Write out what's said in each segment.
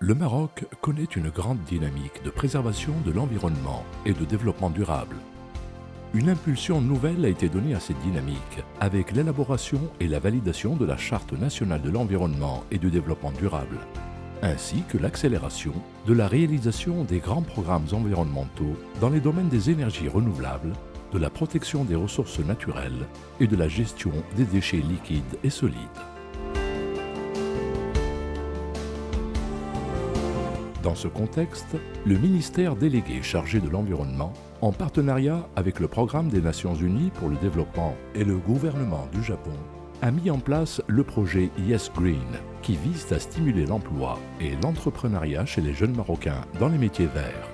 Le Maroc connaît une grande dynamique de préservation de l'environnement et de développement durable. Une impulsion nouvelle a été donnée à cette dynamique avec l'élaboration et la validation de la Charte nationale de l'environnement et du développement durable, ainsi que l'accélération de la réalisation des grands programmes environnementaux dans les domaines des énergies renouvelables, de la protection des ressources naturelles et de la gestion des déchets liquides et solides. Dans ce contexte, le ministère délégué chargé de l'environnement, en partenariat avec le Programme des Nations Unies pour le développement et le gouvernement du Japon, a mis en place le projet Yes Green, qui vise à stimuler l'emploi et l'entrepreneuriat chez les jeunes Marocains dans les métiers verts.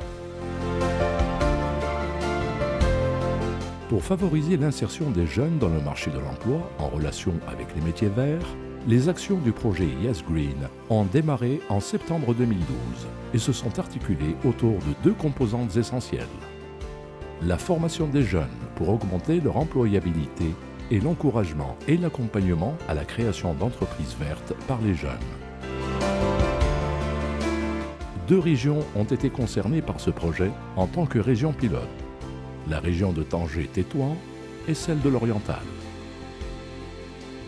Pour favoriser l'insertion des jeunes dans le marché de l'emploi en relation avec les métiers verts, les actions du projet Yes Green ont démarré en septembre 2012 et se sont articulées autour de deux composantes essentielles. La formation des jeunes pour augmenter leur employabilité et l'encouragement et l'accompagnement à la création d'entreprises vertes par les jeunes. Deux régions ont été concernées par ce projet en tant que région pilote, la région de Tanger-Tétouan et celle de l'Oriental.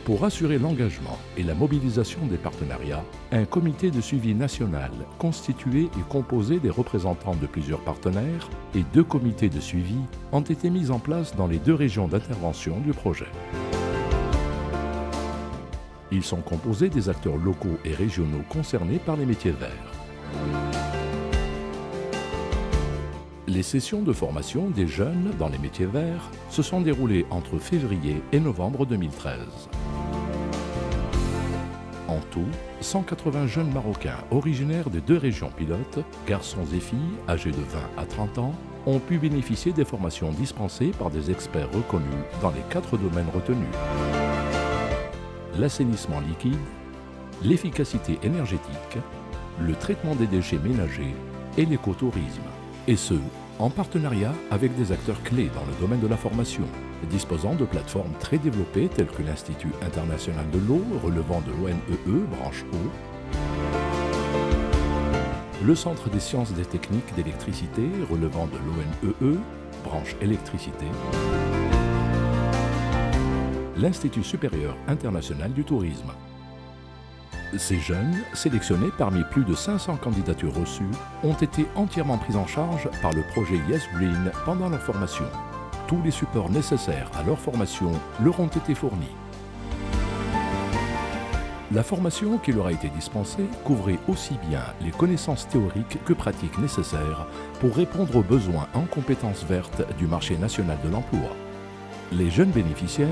Pour assurer l'engagement et la mobilisation des partenariats, un comité de suivi national constitué et composé des représentants de plusieurs partenaires et deux comités de suivi ont été mis en place dans les deux régions d'intervention du projet. Ils sont composés des acteurs locaux et régionaux concernés par les métiers verts. Les sessions de formation des jeunes dans les métiers verts se sont déroulées entre février et novembre 2013. En tout, 180 jeunes Marocains originaires des deux régions pilotes, garçons et filles âgés de 20 à 30 ans, ont pu bénéficier des formations dispensées par des experts reconnus dans les 4 domaines retenus: l'assainissement liquide, l'efficacité énergétique, le traitement des déchets ménagers et l'écotourisme. Et ce, en partenariat avec des acteurs clés dans le domaine de la formation, disposant de plateformes très développées telles que l'Institut international de l'eau relevant de l'ONEE, branche eau, le Centre des sciences et techniques d'électricité relevant de l'ONEE, branche électricité, l'Institut supérieur international du tourisme. Ces jeunes, sélectionnés parmi plus de 500 candidatures reçues, ont été entièrement pris en charge par le projet Yes Green pendant leur formation. Tous les supports nécessaires à leur formation leur ont été fournis. La formation qui leur a été dispensée couvrait aussi bien les connaissances théoriques que pratiques nécessaires pour répondre aux besoins en compétences vertes du marché national de l'emploi. Les jeunes bénéficiaires,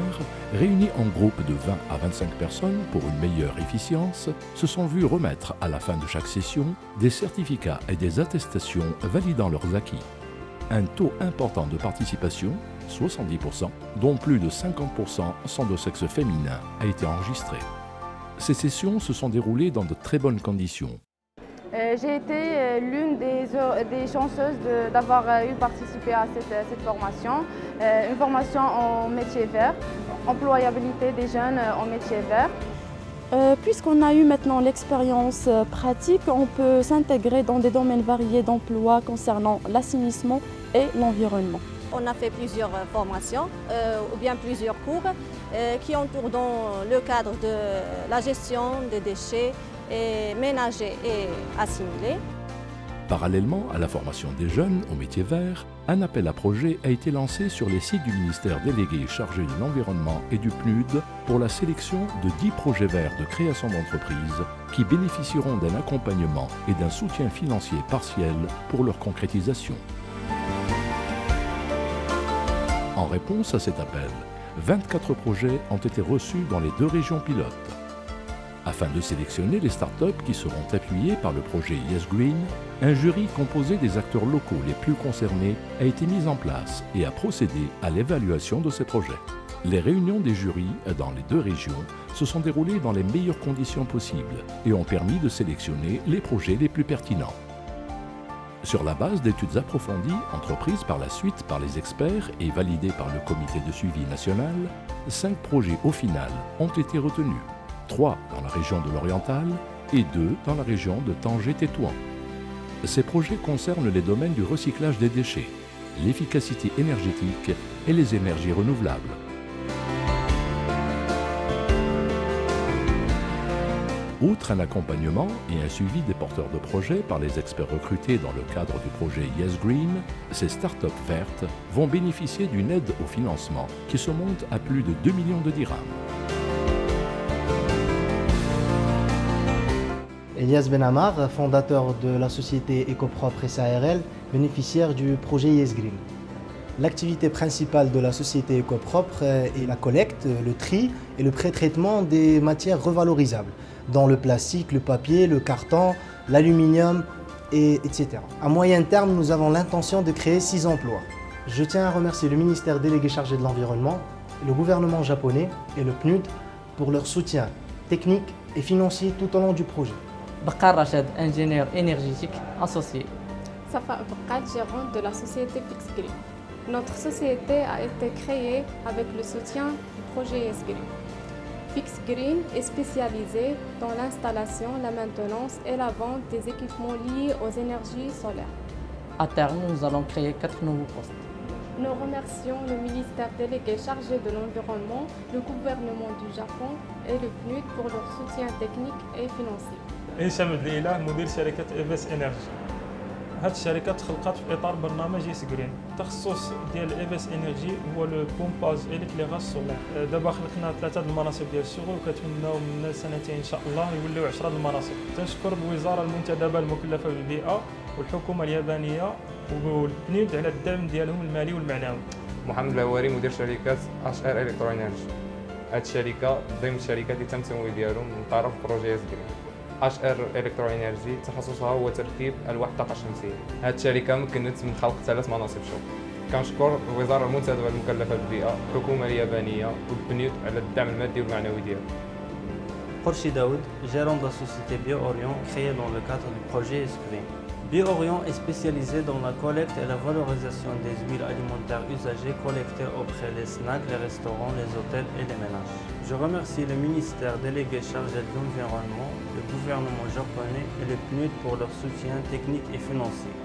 réunis en groupe de 20 à 25 personnes pour une meilleure efficience, se sont vus remettre à la fin de chaque session des certificats et des attestations validant leurs acquis. Un taux important de participation, 70%, dont plus de 50% sont de sexe féminin, a été enregistré. Ces sessions se sont déroulées dans de très bonnes conditions. J'ai été l'une des chanceuses d'avoir eu participé à cette formation, une formation en métier vert, employabilité des jeunes en métier vert. Puisqu'on a eu maintenant l'expérience pratique, on peut s'intégrer dans des domaines variés d'emploi concernant l'assainissement et l'environnement. On a fait plusieurs formations ou bien plusieurs cours qui entourent dans le cadre de la gestion des déchets ménagers et assimilés. Parallèlement à la formation des jeunes au métier vert, un appel à projet a été lancé sur les sites du ministère délégué chargé de l'environnement et du PNUD pour la sélection de 10 projets verts de création d'entreprises qui bénéficieront d'un accompagnement et d'un soutien financier partiel pour leur concrétisation. En réponse à cet appel, 24 projets ont été reçus dans les deux régions pilotes. Afin de sélectionner les startups qui seront appuyées par le projet Yes Green, un jury composé des acteurs locaux les plus concernés a été mis en place et a procédé à l'évaluation de ces projets. Les réunions des jurys dans les deux régions se sont déroulées dans les meilleures conditions possibles et ont permis de sélectionner les projets les plus pertinents. Sur la base d'études approfondies entreprises par la suite par les experts et validées par le comité de suivi national, 5 projets au final ont été retenus. 3 dans la région de l'Oriental et 2 dans la région de Tanger-Tétouan. Ces projets concernent les domaines du recyclage des déchets, l'efficacité énergétique et les énergies renouvelables. Outre un accompagnement et un suivi des porteurs de projets par les experts recrutés dans le cadre du projet Yes Green, ces startups vertes vont bénéficier d'une aide au financement qui se monte à plus de 2 millions de dirhams. Elias Benamar, fondateur de la société Ecopropre SARL, bénéficiaire du projet Yes Green. L'activité principale de la société Ecopropre est la collecte, le tri et le pré-traitement des matières revalorisables, dont le plastique, le papier, le carton, l'aluminium, etc. À moyen terme, nous avons l'intention de créer 6 emplois. Je tiens à remercier le ministère délégué chargé de l'environnement, le gouvernement japonais et le PNUD pour leur soutien technique et financier tout au long du projet. Bakar Rachad, ingénieur énergétique associé. Safa Abqad, gérante de la société Fix Green. Notre société a été créée avec le soutien du projet Yes Green. Fix Green est spécialisé dans l'installation, la maintenance et la vente des équipements liés aux énergies solaires. À terme, nous allons créer 4 nouveaux postes. Nous remercions le ministère délégué chargé de l'environnement, le gouvernement du Japon et le PNUD pour leur soutien technique et financier. هشام الدليلة مدير شركة إيفيس إنرجي. هاد الشركة تخلقت في إطار برنامج يس جرين. التخصص ديال إيفيس إنرجي هو لو بومباج إليكليغاج سولير. دابا خلقنا 3 المناصب ديال الشغل وكنتمناو من سنتين إن شاء الله يوليو 10 المناصب. تنشكر الوزارة المنتدبة المكلفة بالبيئة والحكومة اليابانية والبنود على الدعم ديالهم المالي والمعنوي. محمد الهواري مدير شركة HR إلكترو إنرجي. هاد الشركة ضمن الشركات اللي تم التمويل ديالهم من طرف بروجي يس جرين. HR إلكترو إنرجي تخصصها هو تركيب ألواح الطاقة الشمسية. هذه الشركة مكنت من خلق 3 مناصب شغل. كنشكر الوزارة المنتدبة المكلفة بالبيئة، الحكومة اليابانية والبنود على الدعم المادي والمعنوي ديالها. Khorshi Daoud, gérant de la société BioOrient créée dans le cadre du projet Yes Green. BioOrient est spécialisé dans la collecte et la valorisation des huiles alimentaires usagées collectées auprès des snacks, les restaurants, les hôtels et les ménages. Je remercie le ministère délégué chargé de l'environnement, le gouvernement japonais et le PNUD pour leur soutien technique et financier.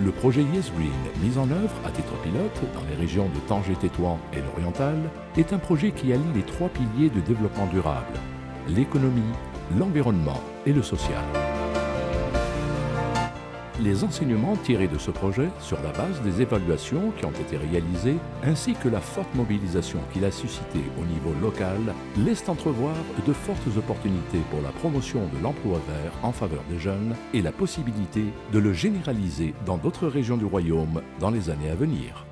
Le projet Yes Green, mis en œuvre à titre pilote dans les régions de Tanger-Tétouan et l'Oriental, est un projet qui allie les 3 piliers de développement durable, l'économie, l'environnement et le social. Les enseignements tirés de ce projet, sur la base des évaluations qui ont été réalisées, ainsi que la forte mobilisation qu'il a suscitée au niveau local, laissent entrevoir de fortes opportunités pour la promotion de l'emploi vert en faveur des jeunes et la possibilité de le généraliser dans d'autres régions du royaume dans les années à venir.